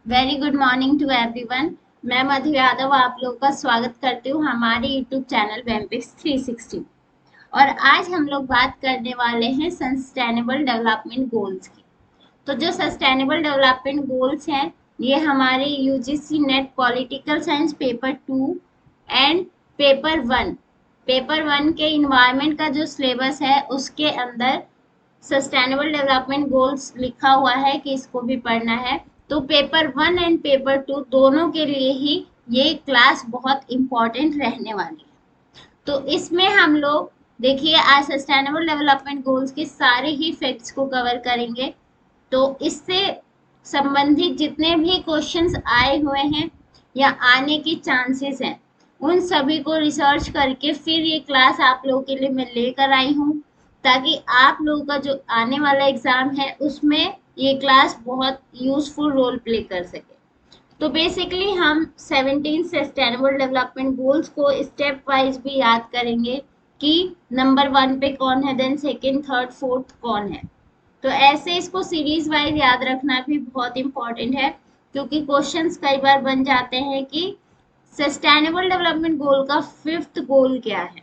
Very good morning to everyone. मैं मधु यादव आप लोगों का स्वागत करती हूँ हमारे यूट्यूब चैनल वेम्पिक्स 360। और आज हम लोग बात करने वाले हैं सस्टेनेबल डेवलपमेंट गोल्स की। तो जो सस्टेनेबल डेवलपमेंट गोल्स हैं ये हमारे UGC net political science paper 2 and paper one के इन्वायरमेंट का जो सिलेबस है उसके अंदर सस्टेनेबल डेवलपमेंट गोल्स लिखा हुआ है कि इसको भी पढ़ना है। तो पेपर 1 एंड पेपर 2 दोनों के लिए ही ये क्लास बहुत इम्पोर्टेंट रहने वाली है। तो इसमें हम लोग देखिए आज सस्टेनेबल डेवलपमेंट गोल्स के सारे ही फैक्ट्स को कवर करेंगे। तो इससे संबंधित जितने भी क्वेश्चंस आए हुए हैं या आने की चांसेस हैं उन सभी को रिसर्च करके फिर ये क्लास आप लोगों के लिए मैं लेकर आई हूँ, ताकि आप लोगों का जो आने वाला एग्जाम है उसमें ये क्लास बहुत यूजफुल रोल प्ले कर सके। तो बेसिकली हम 17 सस्टेनेबल डेवलपमेंट गोल्स को स्टेप वाइज भी याद करेंगे कि नंबर 1 पे कौन है, देन सेकंड, थर्ड, फोर्थ कौन है। तो ऐसे इसको सीरीज वाइज याद रखना भी बहुत इंपॉर्टेंट है, क्योंकि क्वेश्चंस कई बार बन जाते हैं कि सस्टेनेबल डेवलपमेंट गोल का 5th गोल क्या है।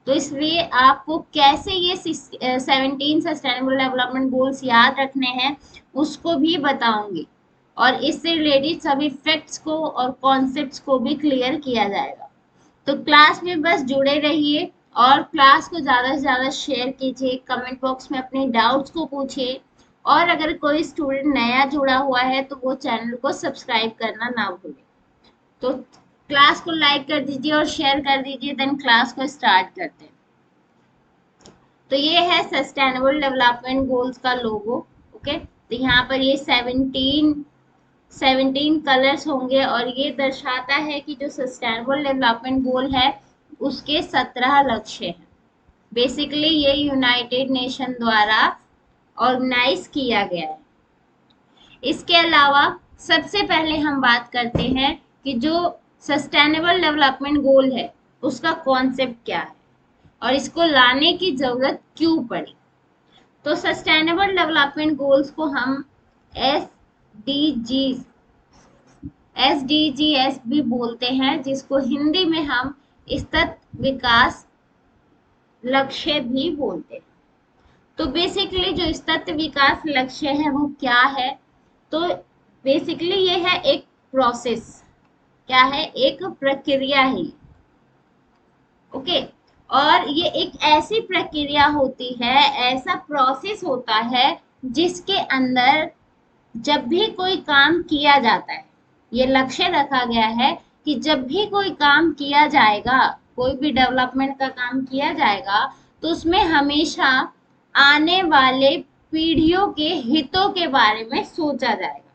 तो इसलिए आपको कैसे ये 17 सस्टेनेबल डेवलपमेंट गोल्स याद रखने हैं उसको भी बताऊंगी, और इससे रिलेटेड सभी फैक्ट्स को और कॉन्सेप्ट्स को भी क्लियर किया जाएगा। तो क्लास में बस जुड़े रहिए और क्लास को ज़्यादा से ज़्यादा शेयर कीजिए, कमेंट बॉक्स में अपने डाउट्स को पूछिए, और अगर कोई स्टूडेंट नया जुड़ा हुआ है तो वो चैनल को सब्सक्राइब करना ना भूलें। तो क्लास को लाइक कर दीजिए और शेयर कर दीजिए, देन क्लास को स्टार्ट करते हैं। तो ये है सस्टेनेबल डेवलपमेंट गोल्स का लोगो। ओके, तो यहाँ पर ये 17 कलर्स होंगे और ये दर्शाता है कि जो सस्टेनेबल डेवलपमेंट गोल है उसके 17 लक्ष्य हैं। बेसिकली ये यूनाइटेड नेशन द्वारा ऑर्गेनाइज किया गया है। इसके अलावा सबसे पहले हम बात करते हैं कि जो सस्टेनेबल डेवलपमेंट गोल है उसका कॉन्सेप्ट क्या है और इसको लाने की जरूरत क्यों पड़ी। तो सस्टेनेबल डेवलपमेंट गोल्स को हम एसडीजीएस भी बोलते हैं, जिसको हिंदी में हम सतत विकास लक्ष्य भी बोलते हैं। तो बेसिकली जो सतत विकास लक्ष्य है वो क्या है, तो बेसिकली ये है एक प्रोसेस, क्या है, एक प्रक्रिया है। ओके, और ये एक ऐसी प्रक्रिया होती है, ऐसा प्रोसेस होता है जिसके अंदर जब भी कोई काम किया जाता है, ये लक्ष्य रखा गया है कि जब भी कोई काम किया जाएगा, कोई भी डेवलपमेंट का काम किया जाएगा, तो उसमें हमेशा आने वाले पीढ़ियों के हितों के बारे में सोचा जाएगा।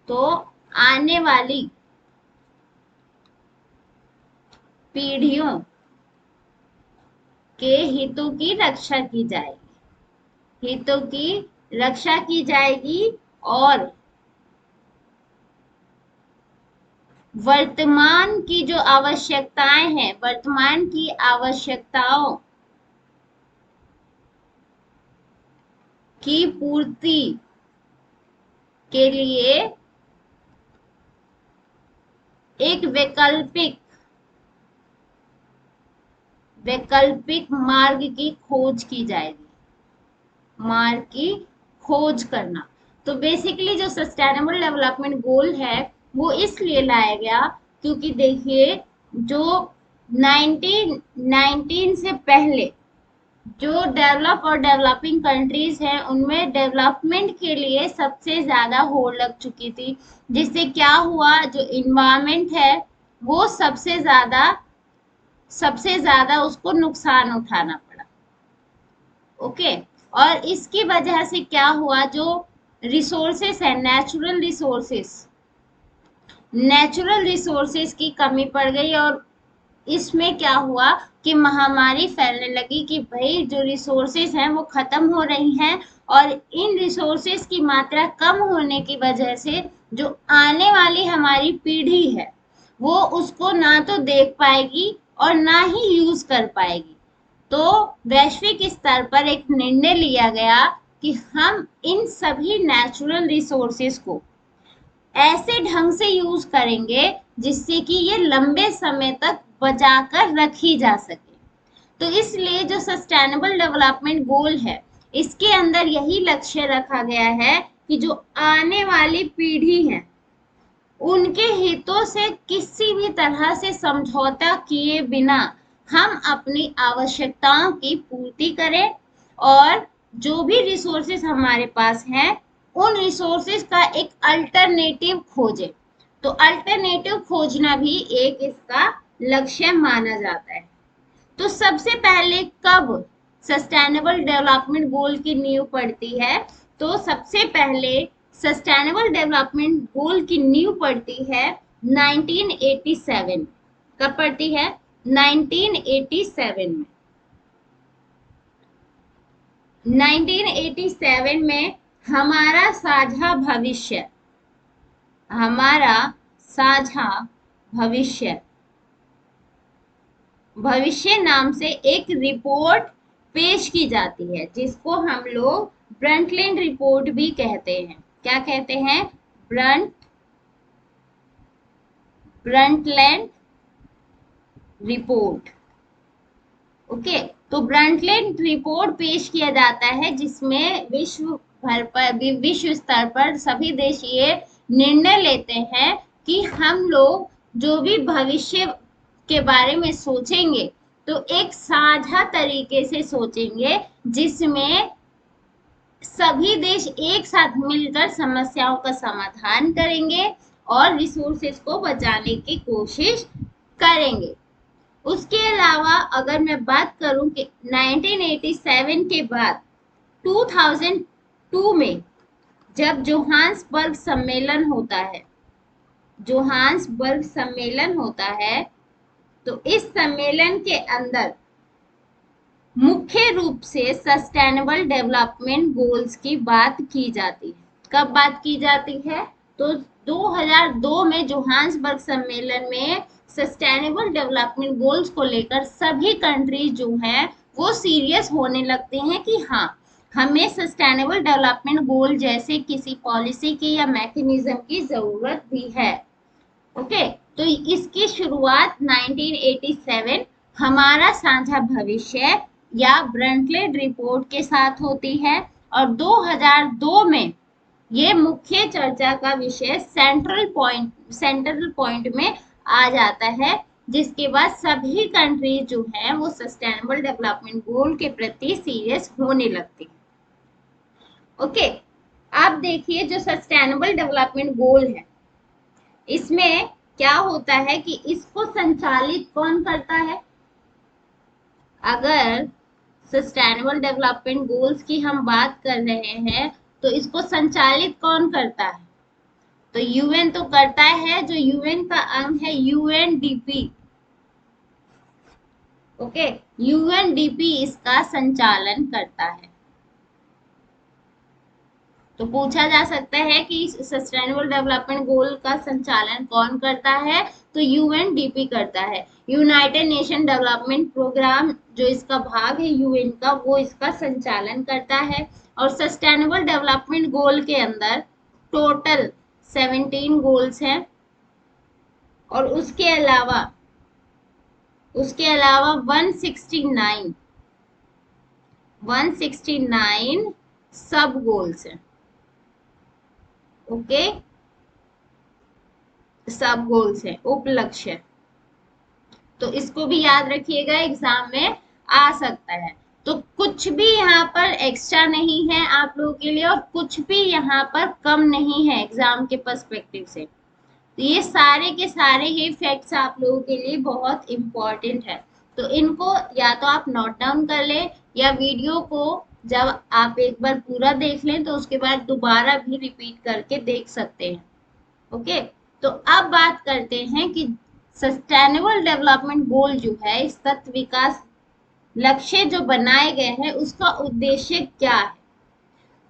तो आने वाली पीढ़ियों के हितों की रक्षा की जाएगी, हितों की रक्षा की जाएगी, और वर्तमान की जो आवश्यकताएं हैं, वर्तमान की आवश्यकताओं की पूर्ति के लिए एक वैकल्पिक मार्ग की खोज की जाएगी, मार्ग की खोज करना। तो बेसिकली जो सस्टेनेबल डेवलपमेंट गोल है वो इसलिए लाया गया क्योंकि देखिए जो 1919 से पहले जो डेवलप और डेवलपिंग कंट्रीज हैं उनमें डेवलपमेंट के लिए सबसे ज्यादा होड़ लग चुकी थी, जिससे क्या हुआ, जो इन्वायरमेंट है वो सबसे ज्यादा उसको नुकसान उठाना पड़ा। ओके, और इसकी वजह से क्या हुआ, जो रिसोर्सेस है, नेचुरल रिसोर्सेस की कमी पड़ गई, और इसमें क्या हुआ कि महामारी फैलने लगी कि भाई जो रिसोर्सेस हैं वो खत्म हो रही हैं, और इन रिसोर्सेस की मात्रा कम होने की वजह से जो आने वाली हमारी पीढ़ी है वो उसको ना तो देख पाएगी और ना ही यूज कर पाएगी। तो वैश्विक स्तर पर एक निर्णय लिया गया कि हम इन सभी नेचुरल रिसोर्सेस को ऐसे ढंग से यूज करेंगे जिससे कि ये लंबे समय तक बचा कर रखी जा सके। तो इसलिए जो सस्टेनेबल डेवलपमेंट गोल है, इसके अंदर यही लक्ष्य रखा गया है कि जो आने वाली पीढ़ी है उनके हितों से किसी भी तरह से समझौता किए बिना हम अपनी आवश्यकताओं की पूर्ति करें, और जो भी रिसोर्सेस हमारे पास हैं उन रिसोर्सेस का एक अल्टरनेटिव खोजें। तो अल्टरनेटिव खोजना भी एक इसका लक्ष्य माना जाता है। तो सबसे पहले कब सस्टेनेबल डेवलपमेंट गोल की नींव पड़ती है? तो सबसे पहले सस्टेनेबल डेवलपमेंट गोल की नींव पड़ती है 1987। कब पड़ती है? 1987 में। 1987 में हमारा साझा भविष्य, हमारा साझा भविष्य भविष्य नाम से एक रिपोर्ट पेश की जाती है, जिसको हम लोग ब्रंटलैंड रिपोर्ट भी कहते हैं। क्या कहते हैं? Brundtland report. ओके, तो ब्रंटलैंड रिपोर्ट पेश किया जाता है जिसमें विश्व स्तर पर सभी देश ये निर्णय लेते हैं कि हम लोग जो भी भविष्य के बारे में सोचेंगे तो एक साझा तरीके से सोचेंगे, जिसमें सभी देश एक साथ मिलकर समस्याओं का समाधान करेंगे और रिसोर्सेज को बचाने की कोशिश करेंगे। उसके अलावा अगर मैं बात करूं कि 1987 के बाद 2002 में जब जोहान्सबर्ग सम्मेलन होता है, तो इस सम्मेलन के अंदर मुख्य रूप से सस्टेनेबल डेवलपमेंट गोल्स की बात की जाती है। कब बात की जाती है? तो 2002 में जोहान्सबर्ग सम्मेलन में सस्टेनेबल डेवलपमेंट गोल्स को लेकर सभी कंट्रीज जो हैं वो सीरियस होने लगते हैं कि हाँ, हमें सस्टेनेबल डेवलपमेंट गोल जैसे किसी पॉलिसी की या मैकेनिज्म की जरूरत भी है। ओके, तो इसकी शुरुआत 1987 हमारा साझा भविष्य या ब्रंटलैंड रिपोर्ट के साथ होती है, और 2002 में ये मुख्य चर्चा का विषय सेंट्रल पॉइंट में आ जाता है, जिसके बाद सभी कंट्रीज जो हैं वो सस्टेनेबल डेवलपमेंट गोल के प्रति सीरियस होने लगती है। ओके, अब देखिए जो सस्टेनेबल डेवलपमेंट गोल है, इसमें क्या होता है कि इसको संचालित कौन करता है? अगर सस्टेनेबल डेवलपमेंट गोल्स की हम बात कर रहे हैं तो इसको संचालित कौन करता है? तो यूएन तो करता है, जो यूएन का अंग है यूएनडीपी। ओके, यूएनडीपी इसका संचालन करता है। तो पूछा जा सकता है कि सस्टेनेबल डेवलपमेंट गोल का संचालन कौन करता है? तो यूएनडीपी करता है। यूनाइटेड नेशन डेवलपमेंट प्रोग्राम जो इसका भाग है यूएन का, वो इसका संचालन करता है। और सस्टेनेबल डेवलपमेंट गोल के अंदर टोटल 17 गोल्स हैं, और उसके अलावा 169 सब गोल्स हैं। ओके, सब गोल्स है, उपलक्ष्य। तो इसको भी याद रखिएगा, एग्जाम में आ सकता है। तो कुछ भी यहाँ पर एक्स्ट्रा नहीं है आप लोगों के लिए, और कुछ भी यहाँ पर कम नहीं है एग्जाम के पर्सपेक्टिव से। तो ये सारे के सारे ही फैक्ट्स आप लोगों के लिए बहुत इंपॉर्टेंट है। तो इनको या तो आप नोट डाउन कर लें, या वीडियो को जब आप एक बार पूरा देख लें तो उसके बाद दोबारा भी रिपीट करके देख सकते हैं। ओके, तो अब बात करते हैं कि सस्टेनेबल डेवलपमेंट गोल जो है, इस तत्व विकास लक्ष्य जो बनाए गए हैं उसका उद्देश्य क्या है?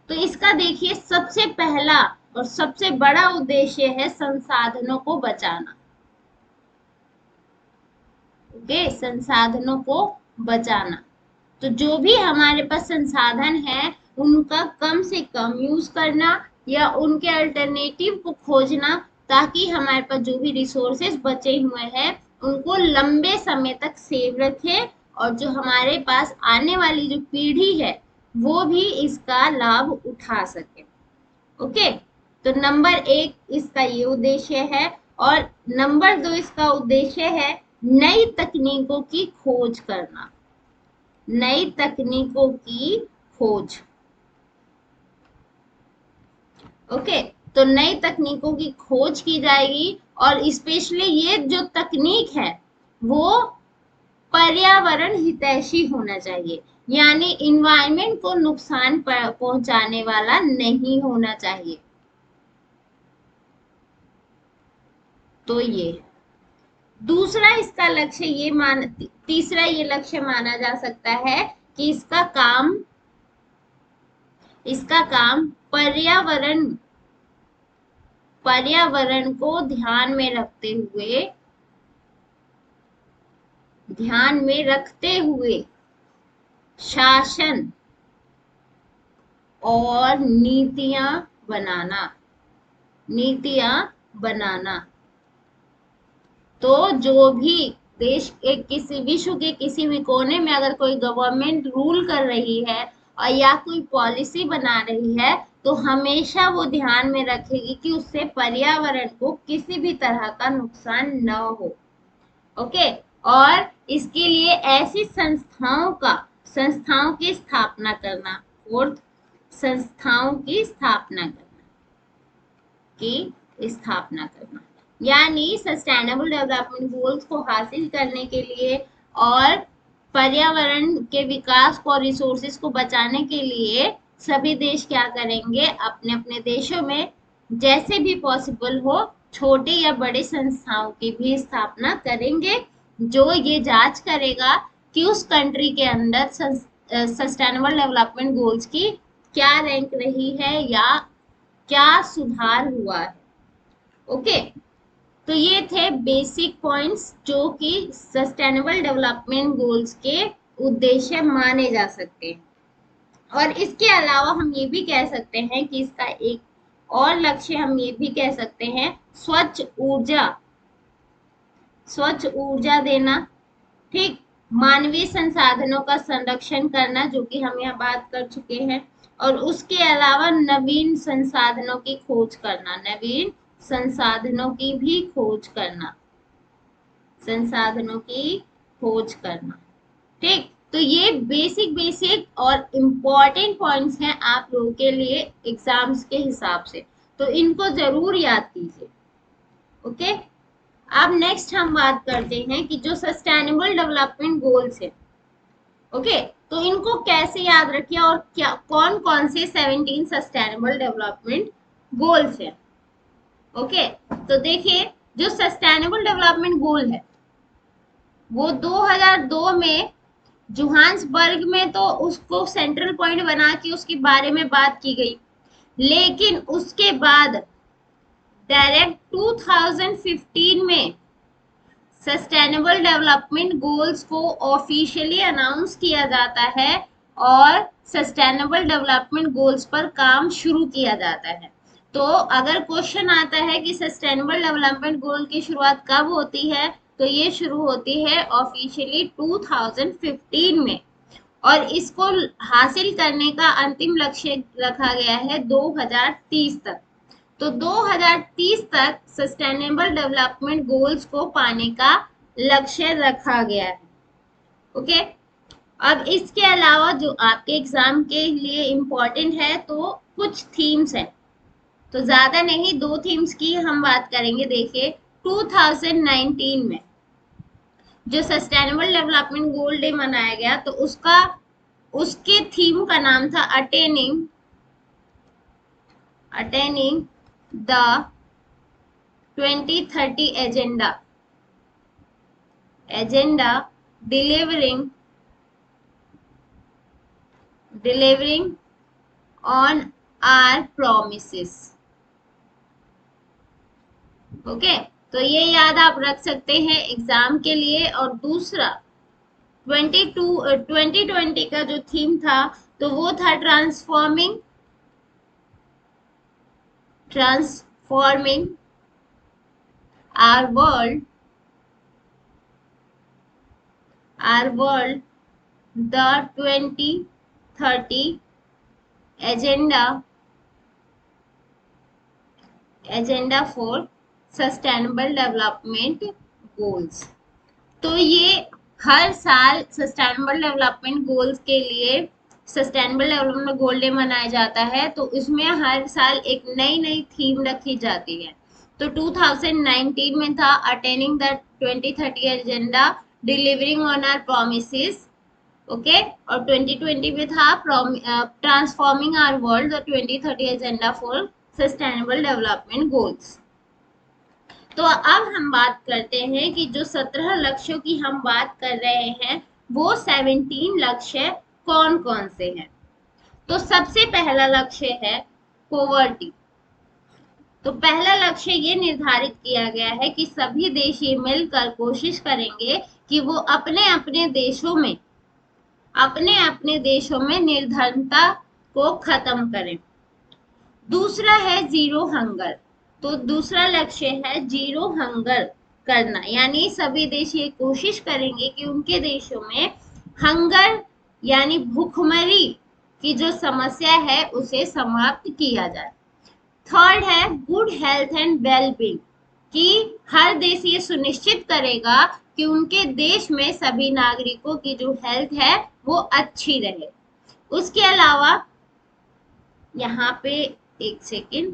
तो इसका देखिए, सबसे पहला और सबसे बड़ा उद्देश्य है संसाधनों को बचाना। ओके, संसाधनों को बचाना। तो जो भी हमारे पास संसाधन है उनका कम से कम यूज करना, या उनके अल्टरनेटिव को खोजना, ताकि हमारे पास जो भी रिसोर्सेज बचे हुए हैं उनको लंबे समय तक सेव रखे, और जो हमारे पास आने वाली जो पीढ़ी है वो भी इसका लाभ उठा सके। ओके, तो नंबर 1 इसका ये उद्देश्य है। और नंबर 2 इसका उद्देश्य है नई तकनीकों की खोज करना। नई तकनीकों की खोज। ओके, तो नई तकनीकों की खोज की जाएगी, और स्पेशली ये जो तकनीक है वो पर्यावरण हितैषी होना चाहिए, यानी इन्वायरमेंट को नुकसान पहुंचाने वाला नहीं होना चाहिए। तो ये दूसरा इसका लक्ष्य तीसरा ये लक्ष्य माना जा सकता है कि इसका काम पर्यावरण को ध्यान में रखते हुए शासन और नीतियां बनाना। तो जो भी देश के विश्व के किसी भी कोने में अगर कोई गवर्नमेंट रूल कर रही है और या कोई पॉलिसी बना रही है, तो हमेशा वो ध्यान में रखेगी कि उससे पर्यावरण को किसी भी तरह का नुकसान न हो। ओके, और इसके लिए ऐसी संस्थाओं की स्थापना करना। फोर्थ, संस्थाओं की स्थापना करना, यानी सस्टेनेबल डेवलपमेंट गोल्स को हासिल करने के लिए और पर्यावरण के विकास को और रिसोर्सेज को बचाने के लिए सभी देश क्या करेंगे, अपने अपने देशों में जैसे भी पॉसिबल हो छोटे या बड़े संस्थाओं की भी स्थापना करेंगे, जो ये जांच करेगा कि उस कंट्री के अंदर सस्टेनेबल डेवलपमेंट गोल्स की क्या रैंक रही है या क्या सुधार हुआ है। ओके, तो ये थे बेसिक पॉइंट्स जो कि सस्टेनेबल डेवलपमेंट गोल्स के उद्देश्य माने जा सकते हैं। और इसके अलावा हम ये भी कह सकते हैं कि इसका एक और लक्ष्य हम ये भी कह सकते हैं स्वच्छ ऊर्जा देना। ठीक, मानवीय संसाधनों का संरक्षण करना, जो कि हम यहाँ बात कर चुके हैं, और उसके अलावा नवीन संसाधनों की खोज करना, ठीक। तो ये बेसिक और इम्पोर्टेंट पॉइंट्स हैं आप लोगों के लिए एग्जाम्स के हिसाब से, तो इनको जरूर याद कीजिए। ओके, अब नेक्स्ट हम बात करते हैं कि जो सस्टेनेबल डेवलपमेंट गोल्स है, ओके, तो इनको कैसे याद रखिए और क्या कौन कौन से 17 सस्टेनेबल डेवलपमेंट गोल्स है। ओके, तो देखिए जो सस्टेनेबल डेवलपमेंट गोल है वो 2002 में जोहान्सबर्ग में तो उसको सेंट्रल पॉइंट बना के उसके बारे में बात की गई, लेकिन उसके बाद डायरेक्ट 2015 में सस्टेनेबल डेवलपमेंट गोल्स को ऑफिशियली अनाउंस किया जाता है और सस्टेनेबल डेवलपमेंट गोल्स पर काम शुरू किया जाता है। तो अगर क्वेश्चन आता है कि सस्टेनेबल डेवलपमेंट गोल की शुरुआत कब होती है, तो ये शुरू होती है ऑफिशियली 2015 में, और इसको हासिल करने का अंतिम लक्ष्य रखा गया है 2030 तक। तो 2030 तक सस्टेनेबल डेवलपमेंट गोल्स को पाने का लक्ष्य रखा गया है। ओके, अब इसके अलावा जो आपके एग्जाम के लिए इम्पोर्टेंट है, तो कुछ थीम्स है, तो ज्यादा नहीं, 2 थीम्स की हम बात करेंगे। देखिए 2019 में जो सस्टेनेबल डेवलपमेंट गोल डे मनाया गया, तो उसके थीम का नाम था attaining the 2030 agenda delivering on our promises। Okay, तो ये याद आप रख सकते हैं एग्जाम के लिए। और दूसरा 2020 का जो थीम था, तो वो था transforming transforming our world, the 2030 agenda for sustainable development goals। तो ये हर साल सस्टेनेबल डेवलपमेंट गोल्स के लिए सस्टेनेबल डेवलपमेंट गोल डे मनाया जाता है। तो इसमें हर साल एक नई नई थीम रखी जाती है। तो 2019 में था attaining the 2030 agenda, delivering on our promises, okay. और 2020 में था transforming our world, the 2030 agenda for sustainable development goals. तो अब हम बात करते हैं कि जो 17 लक्ष्यों की हम बात कर रहे हैं वो 17 लक्ष्य कौन कौन से हैं। तो सबसे पहला लक्ष्य है पॉवर्टी। तो पहला लक्ष्य ये निर्धारित किया गया है कि सभी देश ये मिलकर कोशिश करेंगे कि वो अपने अपने देशों में निर्धनता को खत्म करें। दूसरा है जीरो हंगर। तो दूसरा लक्ष्य है जीरो हंगर करना, यानी सभी देश ये कोशिश करेंगे कि उनके देशों में हंगर यानी भूखमरी की जो समस्या है उसे समाप्त किया जाए। थर्ड है गुड हेल्थ एंड वेलबींग, कि हर देश ये सुनिश्चित करेगा कि उनके देश में सभी नागरिकों की जो हेल्थ है वो अच्छी रहे। उसके अलावा यहाँ पे एक सेकेंड,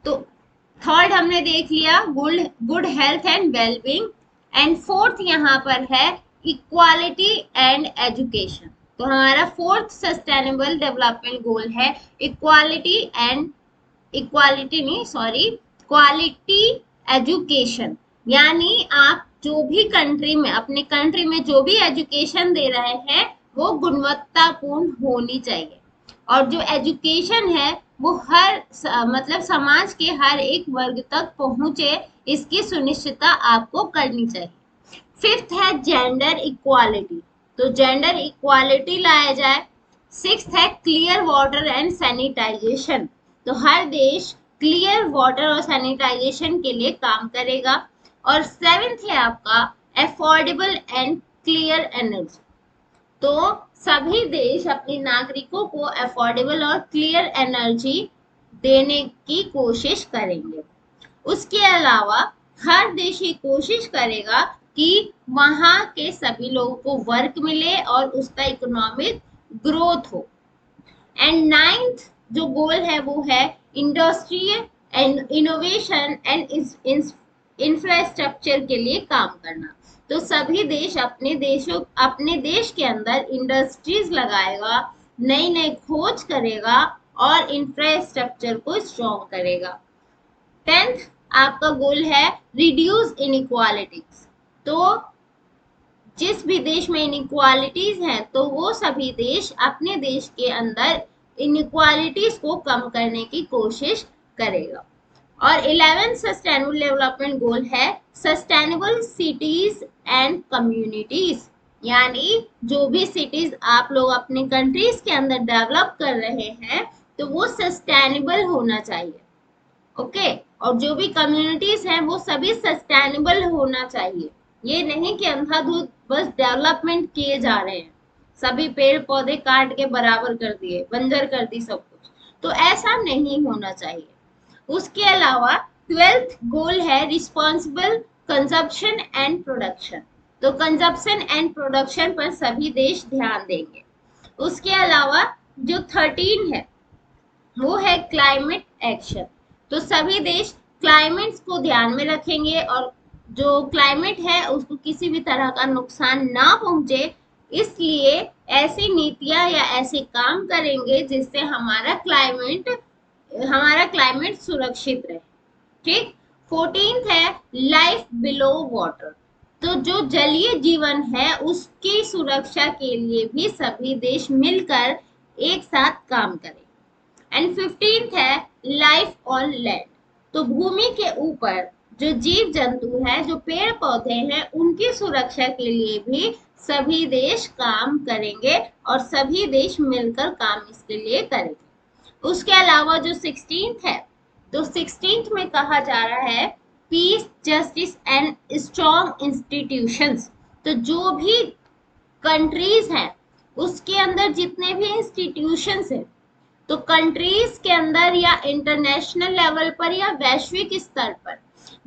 तो थर्ड हमने देख लिया good health and wellbeing. And fourth यहाँ पर है इक्वालिटी एंड एजुकेशन। तो हमारा फोर्थ सस्टेनेबल डेवलपमेंट गोल है क्वालिटी एजुकेशन। यानी आप जो भी अपने कंट्री में जो भी एजुकेशन दे रहे हैं वो गुणवत्तापूर्ण होनी चाहिए। और जो एजुकेशन है वो मतलब समाज के हर एक वर्ग तक पहुंचे, इसकी सुनिश्चितता आपको करनी चाहिए। फिफ्थ है जेंडर इक्वालिटी। तो जेंडर इक्वालिटी लाया जाए। सिक्स्थ है क्लियर वाटर एंड सैनिटाइजेशन। तो हर देश क्लियर वाटर और सैनिटाइजेशन के लिए काम करेगा। और सेवेंथ है आपका अफोर्डेबल एंड क्लियर एनर्जी। तो सभी देश अपने नागरिकों को अफोर्डेबल और क्लियर एनर्जी देने की कोशिश करेंगे। उसके अलावा हर देश ये कोशिश करेगा कि वहां के सभी लोगों को वर्क मिले और उसका इकोनॉमिक ग्रोथ हो। एंड नाइन्थ जो गोल है वो है industry and innovation and infrastructure के लिए काम करना। तो सभी देश अपने देश के अंदर इंडस्ट्रीज लगाएगा, नई नई खोज करेगा और इंफ्रास्ट्रक्चर को स्ट्रॉन्ग करेगा। 10th आपका गोल है रिड्यूस इनइक्वालिटीज। तो जिस भी देश में इनइक्वालिटीज हैं तो वो सभी देश अपने देश के अंदर इनइक्वालिटीज को कम करने की कोशिश करेगा। और 11th सस्टेनेबल डेवलपमेंट गोल है सस्टेनेबल सिटीज एंड कम्युनिटीज। यानी जो भी सिटीज आप लोग अपने कंट्रीज के अंदर डेवलप कर रहे हैं तो वो सस्टेनेबल होना चाहिए, ओके। और जो भी कम्युनिटीज हैं वो सभी सस्टेनेबल होना चाहिए। ये नहीं कि अंधाधुंध बस डेवलपमेंट किए जा रहे हैं, सभी पेड़ पौधे काट के बराबर कर दिए, बंजर कर दी सब कुछ, तो ऐसा नहीं होना चाहिए। उसके अलावा 12th गोल है रिस्पॉन्सिबल कंजप्शन एंड प्रोडक्शन। तो कंजप्शन एंड प्रोडक्शन पर सभी देश ध्यान देंगे। उसके अलावा जो 13 है वो है क्लाइमेट एक्शन। तो सभी देश क्लाइमेट को ध्यान में रखेंगे और जो क्लाइमेट है उसको किसी भी तरह का नुकसान ना पहुंचे, इसलिए ऐसी नीतियां या ऐसे काम करेंगे जिससे हमारा क्लाइमेट सुरक्षित रहे, ठीक। 14th है लाइफ बिलो वाटर। तो जो जलीय जीवन है उसकी सुरक्षा के लिए भी सभी देश मिलकर एक साथ काम करें। एंड 15th है लाइफ ऑन लैंड। तो भूमि के ऊपर जो जीव जंतु हैं, जो पेड़ पौधे हैं, उनकी सुरक्षा के लिए भी सभी देश काम करेंगे और सभी देश मिलकर काम इसके लिए करेंगे। उसके अलावा जो 16th है, तो 16th में कहा जा रहा है peace, justice and strong institutions. तो जो भी कंट्रीज हैं उसके अंदर जितने भी इंस्टीट्यूशंस हैं, तो कंट्रीज के अंदर या इंटरनेशनल लेवल पर या वैश्विक स्तर पर,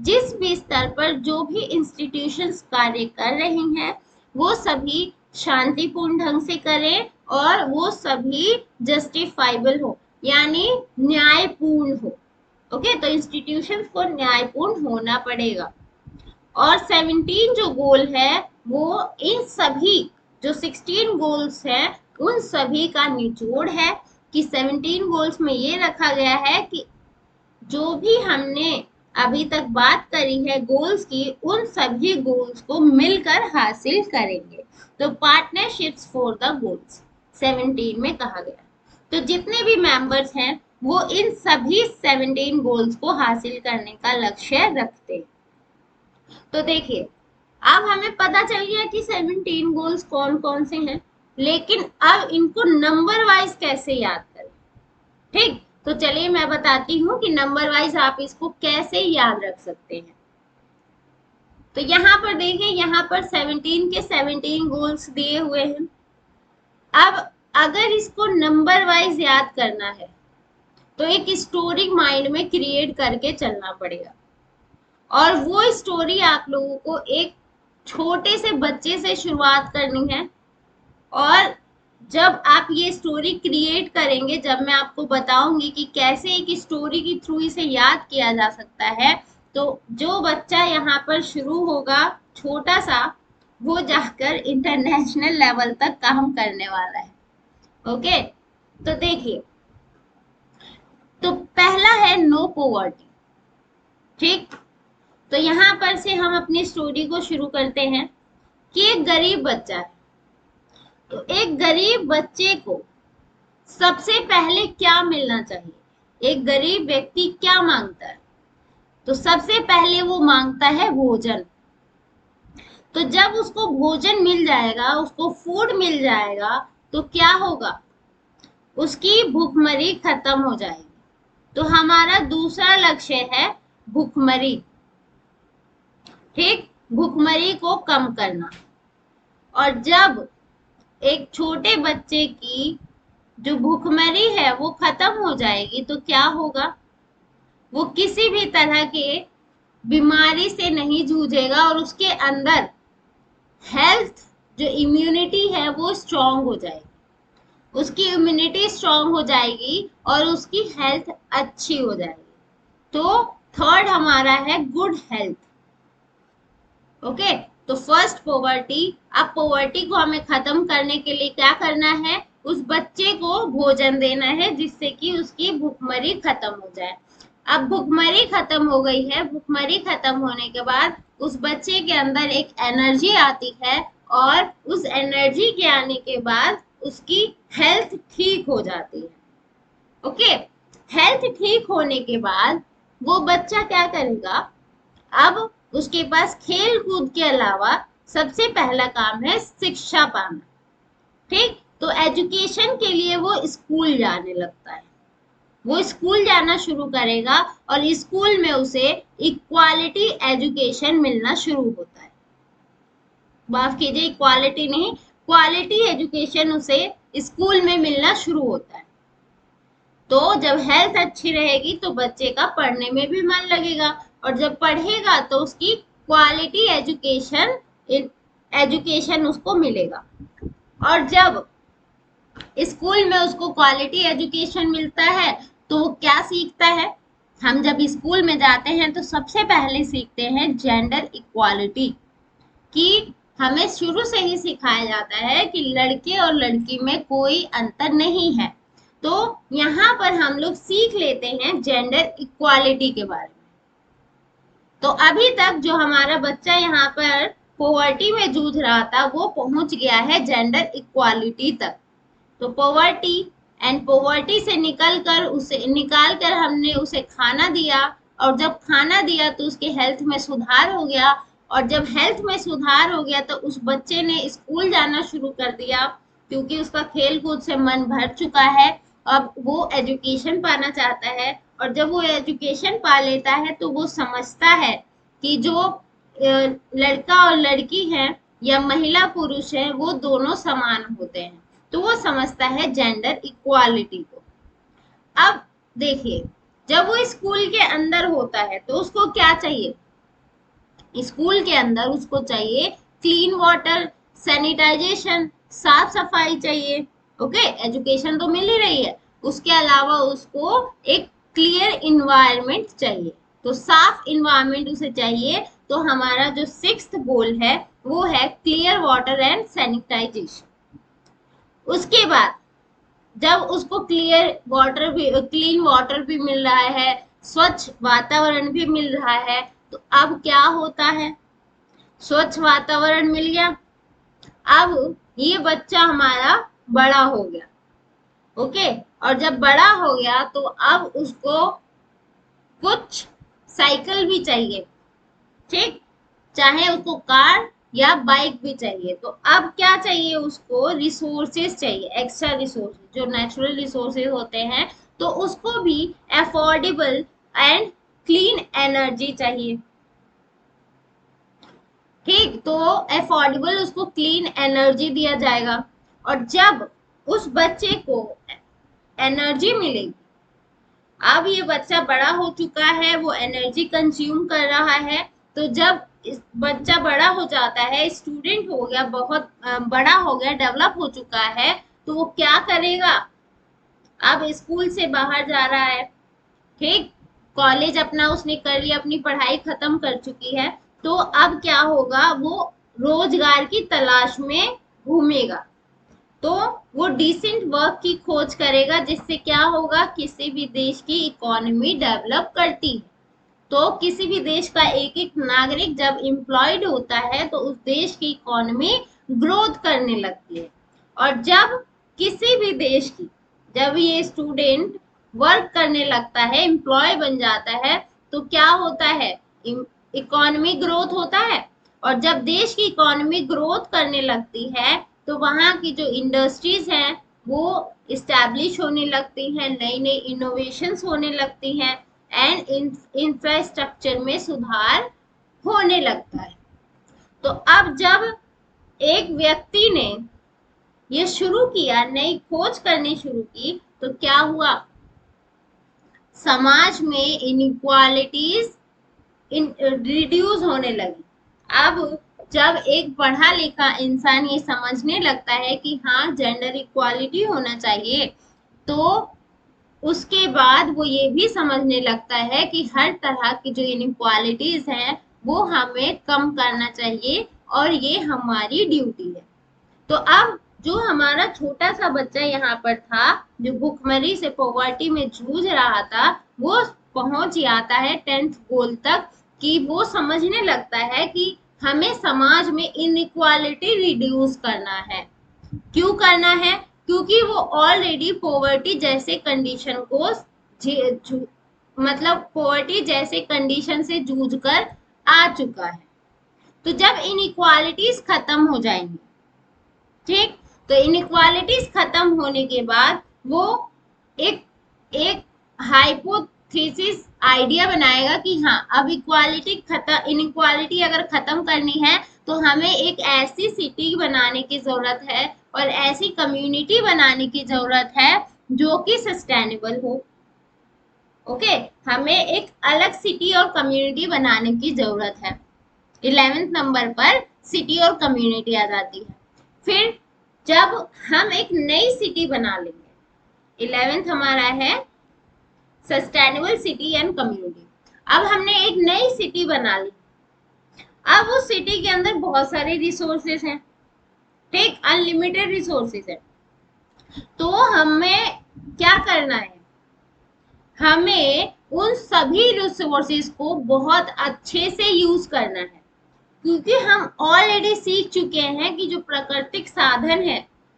जिस भी स्तर पर जो भी इंस्टीट्यूशंस कार्य कर रही हैं, वो सभी शांतिपूर्ण ढंग से करें और वो सभी जस्टिफाइबल हो, यानी न्यायपूर्ण हो। ओके, तो इंस्टीट्यूशंस को न्यायपूर्ण होना पड़ेगा। और 17 जो गोल है वो इन सभी जो 16 गोल्स हैं उन सभी का निचोड़ है कि 17 गोल्स में ये रखा गया है कि जो भी हमने अभी तक बात करी है गोल्स की, उन सभी गोल्स को मिलकर हासिल करेंगे। तो पार्टनरशिप्स फॉर द गोल्स 17 में कहा गया। तो जितने भी मेंबर्स हैं वो इन सभी 17 गोल्स को हासिल करने का लक्ष्य रखते हैं। तो देखिए, अब हमें पता चल गया कि 17 गोल्स कौन कौन से हैं, लेकिन अब इनको नंबर वाइज कैसे याद करें। ठीक, तो चलिए मैं बताती हूँ कि नंबर वाइज आप इसको कैसे याद रख सकते हैं। तो यहाँ पर देखिए, यहाँ पर 17 के 17 गोल्स दिए हुए हैं। अब अगर इसको नंबर वाइज याद करना है तो एक स्टोरी माइंड में क्रिएट करके चलना पड़ेगा, और वो स्टोरी आप लोगों को एक छोटे से बच्चे से शुरुआत करनी है। और जब आप ये स्टोरी क्रिएट करेंगे, जब मैं आपको बताऊंगी कि कैसे एक स्टोरी के थ्रू इसे याद किया जा सकता है, तो जो बच्चा यहाँ पर शुरू होगा छोटा सा, वो जाकर इंटरनेशनल लेवल तक काम करने वाला है। ओके, तो देखिए, तो पहला है नो पॉवर्टी। ठीक, तो यहाँ पर से हम अपनी स्टोरी को शुरू करते हैं कि एक गरीब बच्चा है। तो एक गरीब बच्चे को सबसे पहले क्या मिलना चाहिए? एक गरीब व्यक्ति क्या मांगता है? तो सबसे पहले वो मांगता है भोजन। तो जब उसको भोजन मिल जाएगा, उसको फूड मिल जाएगा, तो क्या होगा? उसकी भूखमरी खत्म हो जाएगी। तो हमारा दूसरा लक्ष्य है भूखमरी। ठीक, भूखमरी को कम करना। और जब एक छोटे बच्चे की जो भूखमरी है वो खत्म हो जाएगी, तो क्या होगा? वो किसी भी तरह के बीमारी से नहीं जूझेगा और उसके अंदर हेल्थ जो इम्यूनिटी है वो स्ट्रांग हो जाएगी। उसकी इम्यूनिटी स्ट्रांग हो जाएगी और उसकी हेल्थ अच्छी हो जाएगी। तो थर्ड हमारा है गुड हेल्थ। ओके, तो फर्स्ट पॉवर्टी। अब पॉवर्टी को हमें खत्म करने के लिए क्या करना है? उस बच्चे को भोजन देना है जिससे कि उसकी भूखमरी खत्म हो जाए। अब भूखमरी खत्म हो गई है। भूखमरी खत्म होने के बाद उस बच्चे के अंदर एक एनर्जी आती है, और उस एनर्जी के आने के बाद उसकी हेल्थ ठीक हो जाती है। ओके, हेल्थ ठीक होने के बाद वो बच्चा क्या करेगा? अब उसके पास खेल कूद के अलावा सबसे पहला काम है शिक्षा पाना। ठीक, तो एजुकेशन के लिए वो स्कूल जाने लगता है। वो स्कूल जाना शुरू करेगा और स्कूल में उसे इक्वालिटी एजुकेशन मिलना शुरू होता है। माफ कीजिए, इक्वालिटी नहीं, क्वालिटी एजुकेशन उसे स्कूल में मिलना शुरू होता है। तो जब हेल्थ अच्छी रहेगी तो बच्चे का पढ़ने में भी मन लगेगा, और जब पढ़ेगा तो उसकी क्वालिटी एजुकेशन उसको मिलेगा। और जब स्कूल में उसको क्वालिटी एजुकेशन मिलता है तो वो क्या सीखता है? हम जब स्कूल में जाते हैं तो सबसे पहले सीखते हैं जेंडर इक्वालिटी, कि हमें शुरू से ही सिखाया जाता है कि लड़के और लड़की में कोई अंतर नहीं है। तो यहाँ पर हम लोग सीख लेते हैं जेंडर इक्वालिटी के बारे में। तो अभी तक जो हमारा बच्चा यहाँ पर पॉवर्टी में जूझ रहा था वो पहुंच गया है जेंडर इक्वालिटी तक। तो पॉवर्टी एंड पॉवर्टी से निकाल कर हमने उसे खाना दिया, और जब खाना दिया तो उसके हेल्थ में सुधार हो गया, और जब हेल्थ में सुधार हो गया तो उस बच्चे ने स्कूल जाना शुरू कर दिया, क्योंकि उसका खेल कूद से मन भर चुका है। अब वो एजुकेशन पाना चाहता है, और जब वो एजुकेशन पा लेता है तो वो समझता है कि जो लड़का और लड़की है या महिला पुरुष है वो दोनों समान होते हैं, तो वो समझता है जेंडर इक्वालिटी को। अब देखिए, जब वो स्कूल के अंदर होता है तो उसको क्या चाहिए? स्कूल के अंदर उसको चाहिए क्लीन वाटर, सैनिटाइजेशन, साफ सफाई चाहिए। ओके, एजुकेशन तो मिल ही रही है, उसके अलावा उसको एक क्लियर इन्वायरमेंट चाहिए। तो साफ इन्वायरमेंट उसे चाहिए। तो हमारा जो 6th गोल है वो है क्लियर वाटर एंड सैनिटाइजेशन। उसके बाद जब उसको क्लीन वाटर भी मिल रहा है, स्वच्छ वातावरण भी मिल रहा है, तो अब क्या होता है? स्वच्छ वातावरण मिल गया, अब ये बच्चा हमारा बड़ा हो गया। ओके, और जब बड़ा हो गया तो अब उसको कुछ साइकिल भी चाहिए, ठीक, चाहे उसको कार या बाइक भी चाहिए। तो अब क्या चाहिए उसको? रिसोर्सेज चाहिए, एक्स्ट्रा रिसोर्सेज जो नेचुरल रिसोर्सेज होते हैं, तो उसको भी अफोर्डेबल एंड क्लीन एनर्जी चाहिए। ठीक, तो अफोर्डेबल उसको क्लीन एनर्जी दिया जाएगा। और जब उस बच्चे को एनर्जी मिलेगी, अब ये बच्चा बड़ा हो चुका है, वो एनर्जी कंज्यूम कर रहा है, तो जब बच्चा बड़ा हो जाता है, स्टूडेंट हो गया, बहुत बड़ा हो गया, डेवलप हो चुका है, तो वो क्या करेगा? अब स्कूल से बाहर जा रहा है, ठीक, कॉलेज अपना उसने कर लिया, अपनी पढ़ाई खत्म कर चुकी है, तो अब क्या होगा? वो रोजगार की तलाश में घूमेगा। तो वो डिसेंट वर्क की खोज करेगा, जिससे क्या होगा? किसी भी देश की इकोनॉमी डेवलप करती है। तो किसी भी देश का एक एक नागरिक जब एम्प्लॉयड होता है तो उस देश की इकोनॉमी ग्रोथ करने लगती है। और जब किसी भी देश की, जब ये स्टूडेंट वर्क करने लगता है, एम्प्लॉय बन जाता है, तो क्या होता है? इकोनॉमी ग्रोथ होता है। और जब देश की इकोनॉमी ग्रोथ करने लगती है तो वहाँ की जो इंडस्ट्रीज हैं वो इस्टेब्लिश होने लगती हैं, नई नई इनोवेशंस होने लगती हैं, एंड इंफ्रास्ट्रक्चर में सुधार होने लगता है। तो अब जब एक व्यक्ति ने ये शुरू किया, नई खोज करनी शुरू की, तो क्या हुआ? समाज में इनइक्वालिटीज रिड्यूस होने लगी। अब जब एक पढ़ा लिखा इंसान ये समझने लगता है कि हाँ, जेंडर इक्वालिटी होना चाहिए, तो उसके बाद वो ये भी समझने लगता है कि हर तरह की जो इनइक्वालिटीज हैं वो हमें कम करना चाहिए, और ये हमारी ड्यूटी है। तो अब जो हमारा छोटा सा बच्चा यहाँ पर था, जो भूखमरी से, पॉवर्टी में जूझ रहा था, वो पहुंच जाता है 10th गोल तक, कि वो समझने लगता है कि हमें समाज में इनइक्वालिटी रिड्यूस करना है। क्यों करना है? क्योंकि वो ऑलरेडी पॉवर्टी जैसे कंडीशन को मतलब पॉवर्टी जैसे कंडीशन से जूझकर आ चुका है। तो जब इनइक्वालिटीज खत्म हो जाएंगी, ठीक, तो इनइक्वालिटीज खत्म होने के बाद वो एक एक हाइपोथेसिस आइडिया बनाएगा कि हाँ, अब इनइक्वालिटी अगर खत्म करनी है तो हमें एक ऐसी सिटी बनाने की जरूरत है और ऐसी कम्युनिटी बनाने की जरूरत है जो कि सस्टेनेबल हो। ओके, हमें एक अलग सिटी और कम्युनिटी बनाने की जरूरत है। 11th नंबर पर सिटी और कम्युनिटी आ जाती है। फिर जब हम एक नई सिटी बना लेंगे, 11th हमारा है सस्टेनेबल सिटी एंड कम्युनिटी। अब हमने एक नई सिटी बना ली, अब उस सिटी के अंदर बहुत सारे रिसोर्सेस हैं, ठीक, अनलिमिटेड रिसोर्सेस है। तो हमें क्या करना है? हमें उन सभी रिसोर्सेस को बहुत अच्छे से यूज करना है, क्योंकि हम ऑलरेडी सीख चुके हैं कि जो प्राकृतिक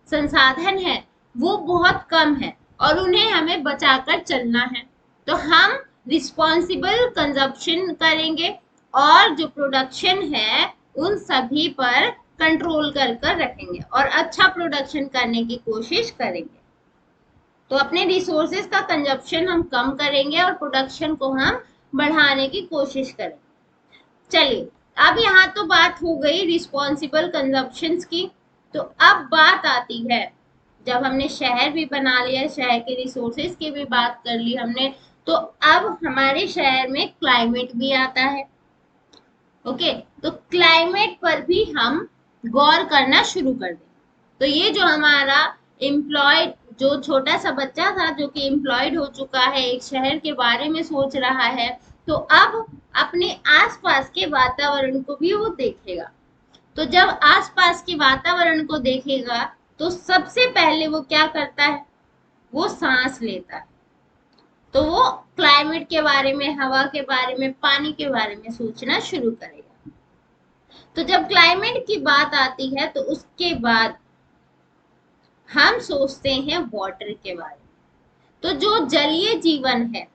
संसाधन है वो बहुत कम है और उन्हें हमें बचाकर चलना है। तो हम रिस्पॉन्सिबल कंजप्शन करेंगे और जो प्रोडक्शन है उन सभी पर कंट्रोल कर रखेंगे और अच्छा प्रोडक्शन करने की कोशिश करेंगे। तो अपने रिसोर्सेज का कंजप्शन हम कम करेंगे और प्रोडक्शन को हम बढ़ाने की कोशिश करेंगे। चलिए, अब यहाँ तो बात हो गई रिस्पॉन्सिबल कंजप्शन की। तो अब बात आती है, जब हमने शहर भी बना लिया, शहर के रिसोर्सेज की भी बात कर ली हमने, तो अब हमारे शहर में क्लाइमेट भी आता है। ओके, तो क्लाइमेट पर भी हम गौर करना शुरू कर दें। तो ये जो हमारा एम्प्लॉयड, जो छोटा सा बच्चा था जो कि एम्प्लॉयड हो चुका है, एक शहर के बारे में सोच रहा है, तो अब अपने आसपास के वातावरण को भी वो देखेगा। तो जब आसपास के वातावरण को देखेगा तो सबसे पहले वो क्या करता है, वो सांस लेता है। तो वो क्लाइमेट के बारे में, हवा के बारे में, पानी के बारे में सोचना शुरू करेगा। तो जब क्लाइमेट की बात आती है तो उसके बाद हम सोचते हैं वाटर के बारे में। तो जो जलीय जीवन है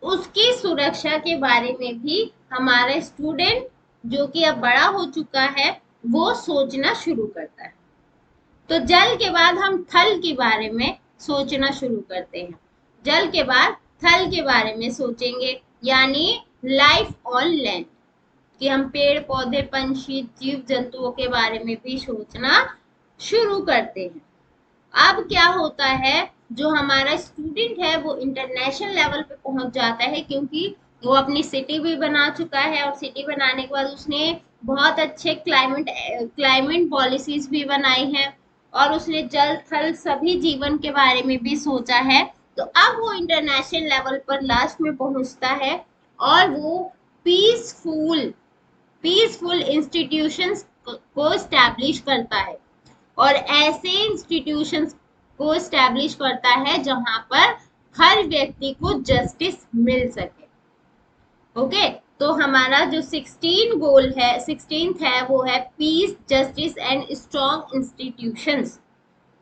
उसकी सुरक्षा के बारे में भी हमारा स्टूडेंट, जो कि अब बड़ा हो चुका है, वो सोचना शुरू करता है। तो जल के बाद हम थल के बारे में सोचना शुरू करते हैं। जल के बाद थल के बारे में सोचेंगे, यानी लाइफ ऑन लैंड, कि हम पेड़ पौधे, पंछी, जीव जंतुओं के बारे में भी सोचना शुरू करते हैं। अब क्या होता है, जो हमारा स्टूडेंट है वो इंटरनेशनल लेवल पे पहुंच जाता है, क्योंकि वो अपनी सिटी भी बना चुका है और सिटी बनाने के बाद उसने बहुत अच्छे क्लाइमेट पॉलिसीज भी बनाई हैं और उसने जल थल सभी जीवन के बारे में भी सोचा है। तो अब वो इंटरनेशनल लेवल पर लास्ट में पहुंचता है और वो पीसफुल इंस्टीट्यूशंस को स्टैब्लिश करता है और ऐसे इंस्टीट्यूशंस को स्टैब्लिश करता है जहां पर हर व्यक्ति को जस्टिस मिल सके। ओके, तो हमारा जो 16th है वो है peace, justice and strong institutions.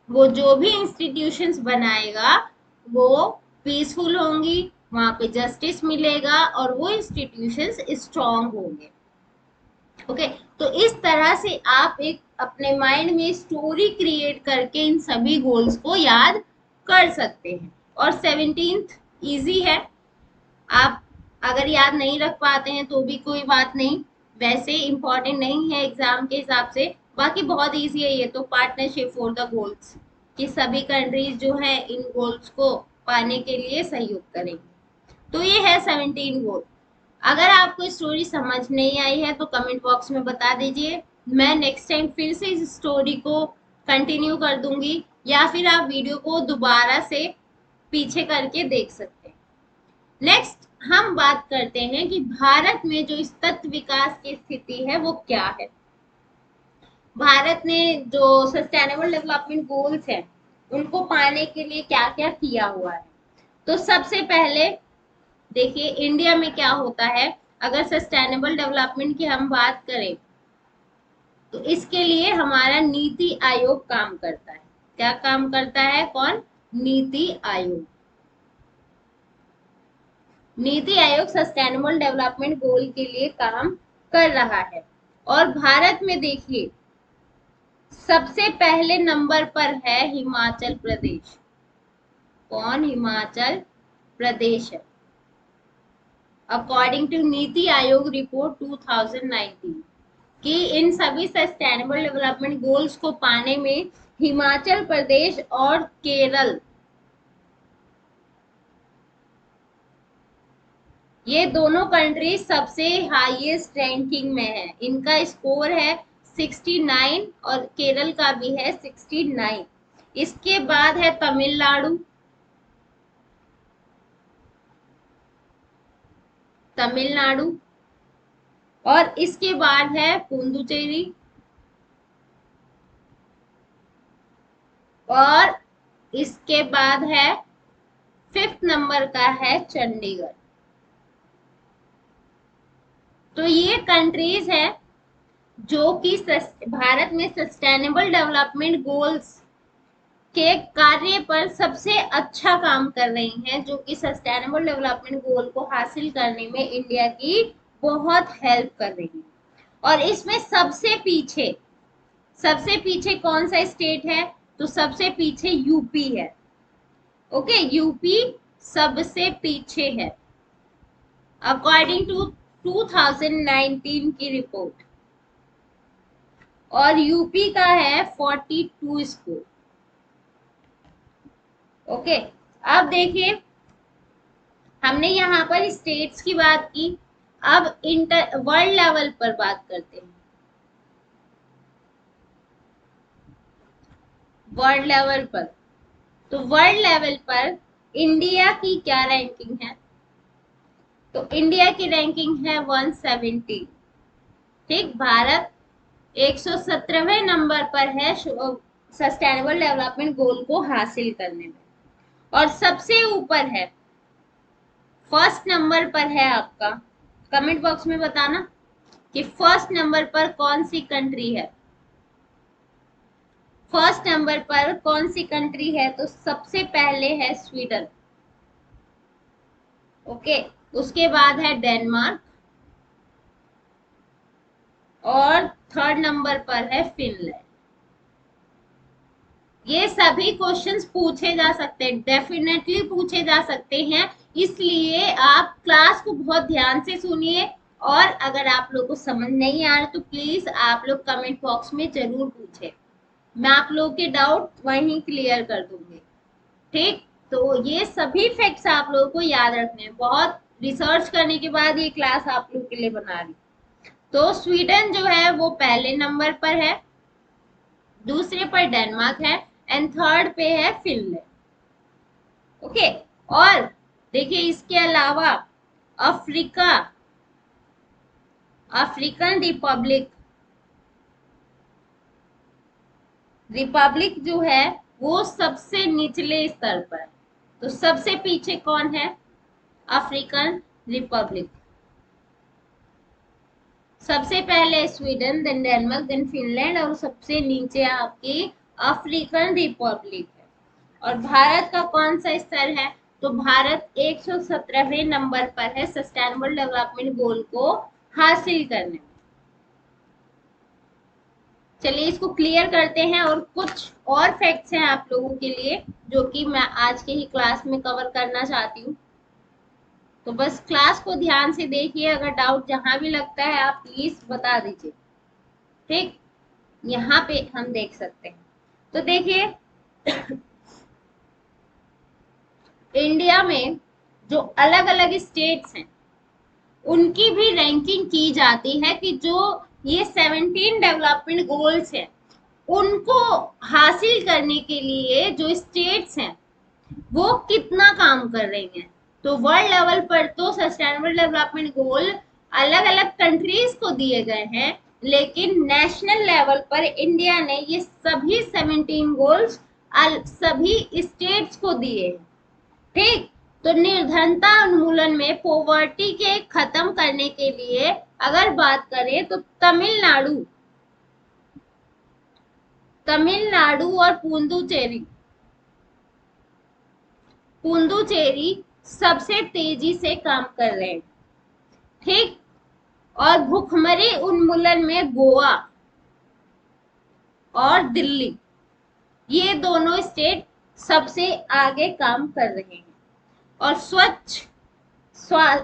वो जो भी इंस्टीट्यूशंस बनाएगा वो पीसफुल होंगी, वहां पे जस्टिस मिलेगा और वो इंस्टीट्यूशंस स्ट्रॉन्ग होंगे। ओके, तो इस तरह से आप एक अपने माइंड में स्टोरी क्रिएट करके इन सभी गोल्स को याद कर सकते हैं। और 17th इजी है, आप अगर याद नहीं रख पाते हैं तो भी कोई बात नहीं, वैसे इंपॉर्टेंट नहीं है एग्जाम के हिसाब से, बाकी बहुत इजी है। ये तो पार्टनरशिप फॉर द गोल्स, कि सभी कंट्रीज जो है इन गोल्स को पाने के लिए सहयोग करेंगे। तो ये है 17 गोल। अगर आपको स्टोरी समझ नहीं आई है तो कमेंट बॉक्स में बता दीजिए, मैं नेक्स्ट टाइम फिर से इस स्टोरी को कंटिन्यू कर दूंगी, या फिर आप वीडियो को दोबारा से पीछे करके देख सकते हैं। नेक्स्ट हम बात करते हैं कि भारत में जो सतत विकास की स्थिति है वो क्या है। भारत ने जो सस्टेनेबल डेवलपमेंट गोल्स हैं उनको पाने के लिए क्या क्या किया हुआ है। तो सबसे पहले देखिए इंडिया में क्या होता है, अगर सस्टेनेबल डेवलपमेंट की हम बात करें तो इसके लिए हमारा नीति आयोग काम करता है। क्या काम करता है, कौन, NITI Aayog. NITI Aayog sustainable development goal के लिए काम कर रहा है। और भारत में देखिए सबसे पहले नंबर पर है हिमाचल प्रदेश। कौन, हिमाचल प्रदेश है, according to NITI Aayog report 2019, कि इन सभी सस्टेनेबल डेवलपमेंट गोल्स को पाने में हिमाचल प्रदेश और केरल, ये दोनों कंट्री सबसे हाईएस्ट रैंकिंग में है। इनका स्कोर है 69 और केरल का भी है 69। इसके बाद है तमिलनाडु, और इसके बाद है पुडुचेरी, और इसके बाद है 5th नंबर का है चंडीगढ़। तो ये कंट्रीज है जो कि भारत में सस्टेनेबल डेवलपमेंट गोल्स के कार्य पर सबसे अच्छा काम कर रही हैं, जो कि सस्टेनेबल डेवलपमेंट गोल को हासिल करने में इंडिया की बहुत हेल्प कर रही है। और इसमें सबसे पीछे कौन सा स्टेट है? तो सबसे पीछे यूपी है। ओके, यूपी सबसे पीछे है अकॉर्डिंग टू 2019 की रिपोर्ट। और यूपी का है 42 स्कोर। ओके, अब देखिए, हमने यहाँ पर स्टेट्स की बात की, अब इंटर वर्ल्ड लेवल पर बात करते हैं। वर्ल्ड लेवल पर, तो वर्ल्ड लेवल पर इंडिया की क्या रैंकिंग है? तो इंडिया की रैंकिंग है 170। ठीक, भारत 117वें नंबर पर है सस्टेनेबल डेवलपमेंट गोल को हासिल करने में। और सबसे ऊपर है, फर्स्ट नंबर पर है आपका, कमेंट बॉक्स में बताना कि फर्स्ट नंबर पर कौन सी कंट्री है। फर्स्ट नंबर पर कौन सी कंट्री है? तो सबसे पहले है स्वीडन। ओके, उसके बाद है डेनमार्क और थर्ड नंबर पर है फिनलैंड। ये सभी क्वेश्चंस पूछे जा सकते हैं, डेफिनेटली पूछे जा सकते हैं, इसलिए आप क्लास को बहुत ध्यान से सुनिए। और अगर आप लोग को समझ नहीं आ रहा तो प्लीज आप लोग कमेंट बॉक्स में जरूर पूछे, मैं आप लोग के डाउट वहीं क्लियर कर दूंगी। ठीक, तो ये सभी फैक्ट्स आप लोगों को याद रखने हैं, बहुत रिसर्च करने के बाद ये क्लास आप लोग के लिए बना रही। तो स्वीडन जो है वो पहले नंबर पर है, दूसरे पर डेनमार्क है एंड थर्ड पे है फिनलैंड। ओके, और देखिए इसके अलावा अफ्रीकन रिपब्लिक जो है वो सबसे निचले स्तर पर है। तो सबसे पीछे कौन है? African Republic. सबसे पहले Sweden, then Denmark, then Finland और सबसे नीचे आपकी अफ्रीकन रिपब्लिक है। और भारत का कौन सा स्तर है? तो भारत 117वें नंबर पर है सस्टेनेबल डेवलपमेंट गोल को हासिल करने में। चलिए इसको क्लियर करते हैं, और कुछ और फैक्ट्स हैं आप लोगों के लिए जो कि मैं आज के ही क्लास में कवर करना चाहती हूँ। तो बस क्लास को ध्यान से देखिए, अगर डाउट जहां भी लगता है आप प्लीज बता दीजिए। ठीक, यहाँ पे हम देख सकते हैं। तो देखिए इंडिया में जो अलग अलग स्टेट्स हैं उनकी भी रैंकिंग की जाती है कि जो ये 17 डेवलपमेंट गोल्स हैं उनको हासिल करने के लिए जो स्टेट्स हैं वो कितना काम कर रही हैं। तो वर्ल्ड लेवल पर तो सस्टेनेबल डेवलपमेंट गोल अलग अलग कंट्रीज को दिए गए हैं, लेकिन नेशनल लेवल पर इंडिया ने ये सभी 17 गोल्स सभी स्टेट्स को दिए हैं। ठीक, तो निर्धनता उन्मूलन में पोवर्टी के खत्म करने के लिए अगर बात करें तो तमिलनाडु और पुडुचेरी सबसे तेजी से काम कर रहे हैं। ठीक, और भुखमरी उन्मूलन में गोवा और दिल्ली, ये दोनों स्टेट सबसे आगे काम कर रहे हैं। और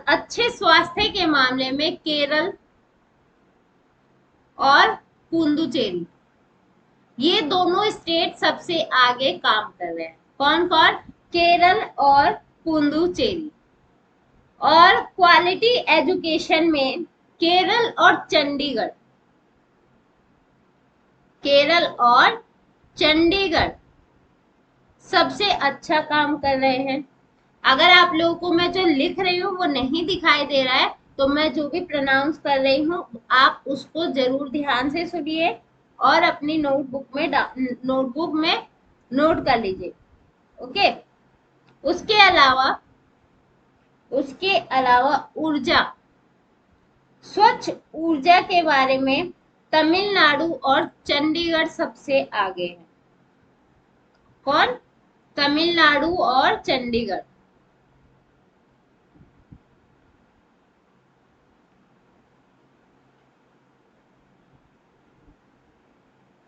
अच्छे स्वास्थ्य के मामले में केरल और पुडुचेरी, ये दोनों स्टेट सबसे आगे काम कर रहे हैं। कौन कौन? केरल और पुडुचेरी। और क्वालिटी एजुकेशन में केरल और चंडीगढ़ सबसे अच्छा काम कर रहे हैं। अगर आप लोगों को मैं जो लिख रही हूँ वो नहीं दिखाई दे रहा है तो मैं जो भी प्रोनाउंस कर रही हूँ आप उसको जरूर ध्यान से सुनिए और अपनी नोटबुक में नोट कर लीजिए। ओके, उसके अलावा स्वच्छ ऊर्जा के बारे में तमिलनाडु और चंडीगढ़ सबसे आगे है। कौन? तमिलनाडु और चंडीगढ़।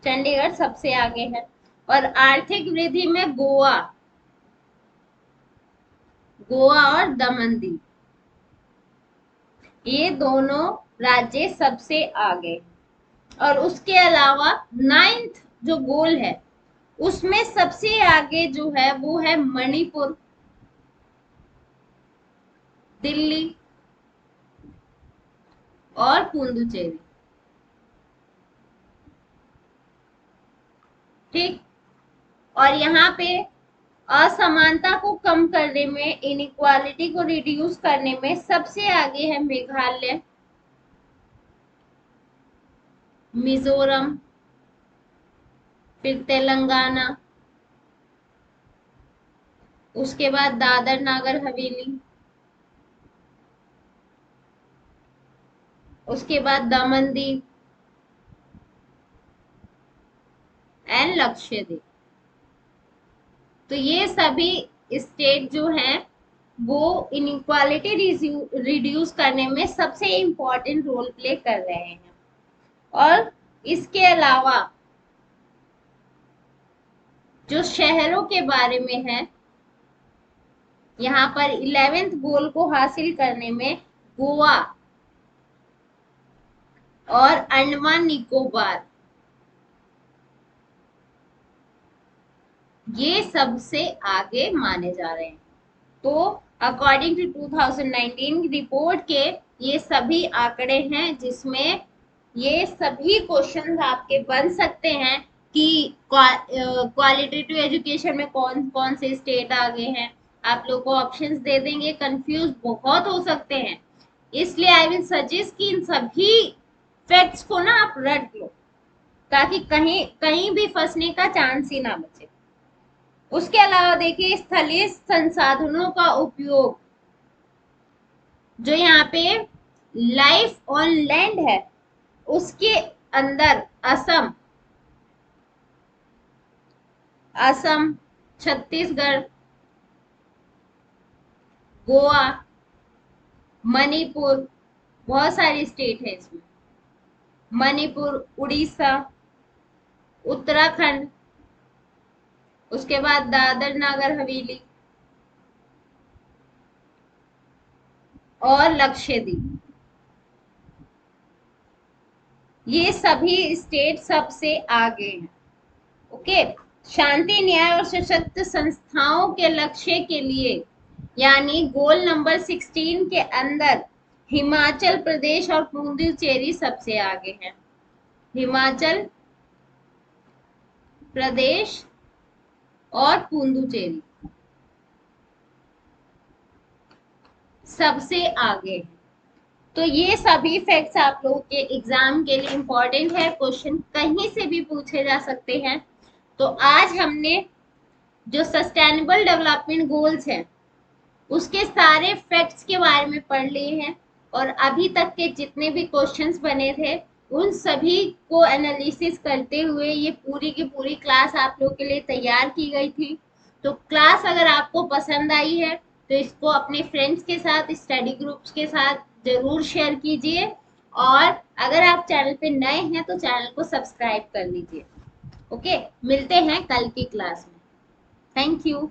चंडीगढ़ सबसे आगे है। और आर्थिक वृद्धि में गोवा और दमन दीव, ये दोनों राज्य सबसे आगे। और उसके अलावा 9th जो गोल है उसमें सबसे आगे जो है वो है मणिपुर, दिल्ली और पुडुचेरी। ठीक। और यहाँ पे असमानता को कम करने में, इनइक्वालिटी को रिड्यूस करने में सबसे आगे है मेघालय, मिजोरम, फिर तेलंगाना, उसके बाद दादर नागर हवेली, उसके बाद दमन दीव एंड लक्षद्वीप। तो ये सभी स्टेट जो हैं वो इनइक्वालिटी रिड्यूस करने में सबसे इम्पोर्टेंट रोल प्ले कर रहे हैं। और इसके अलावा जो शहरों के बारे में है, यहाँ पर 11th गोल को हासिल करने में गोवा और अंडमान निकोबार ये सबसे आगे माने जा रहे हैं। तो अकॉर्डिंग टू 2019 रिपोर्ट के ये सभी आंकड़े हैं जिसमें ये सभी क्वेश्चन आपके बन सकते हैं कि क्वालिटेटिव एजुकेशन में कौन कौन से स्टेट आगे हैं। आप लोग को ऑप्शंस दे देंगे, कंफ्यूज बहुत हो सकते हैं, इसलिए आई विल सजेस्ट कि इन सभी फैक्ट्स को ना आप रट लो ताकि कहीं भी फंसने का चांस ही ना बचे। उसके अलावा देखिए स्थलीय संसाधनों का उपयोग, जो यहाँ पे लाइफ ऑन लैंड है उसके अंदर असम, छत्तीसगढ़, गोवा, मणिपुर, बहुत सारी स्टेट है इसमें, मणिपुर, उड़ीसा, उत्तराखंड, उसके बाद दादर नागर हवेली और लक्षद्वीप, ये सभी स्टेट सबसे आगे हैं। ओके। शांति, न्याय और सशक्त संस्थाओं के लक्ष्य के लिए यानी गोल नंबर 16 के अंदर हिमाचल प्रदेश और पुडुचेरी सबसे आगे हैं। हिमाचल प्रदेश और पुडुचेरी सबसे आगे। तो ये सभी फैक्ट्स आप लोगों के एग्जाम के लिए इंपॉर्टेंट है, क्वेश्चन कहीं से भी पूछे जा सकते हैं। तो आज हमने जो सस्टेनेबल डेवलपमेंट गोल्स हैं उसके सारे फैक्ट्स के बारे में पढ़ लिए हैं और अभी तक के जितने भी क्वेश्चंस बने थे उन सभी को एनालिसिस करते हुए ये पूरी की पूरी क्लास आप लोग के लिए तैयार की गई थी। तो क्लास अगर आपको पसंद आई है तो इसको अपने फ्रेंड्स के साथ, स्टडी ग्रुप्स के साथ जरूर शेयर कीजिए और अगर आप चैनल पे नए हैं तो चैनल को सब्सक्राइब कर लीजिए। ओके, मिलते हैं कल की क्लास में। Thank you.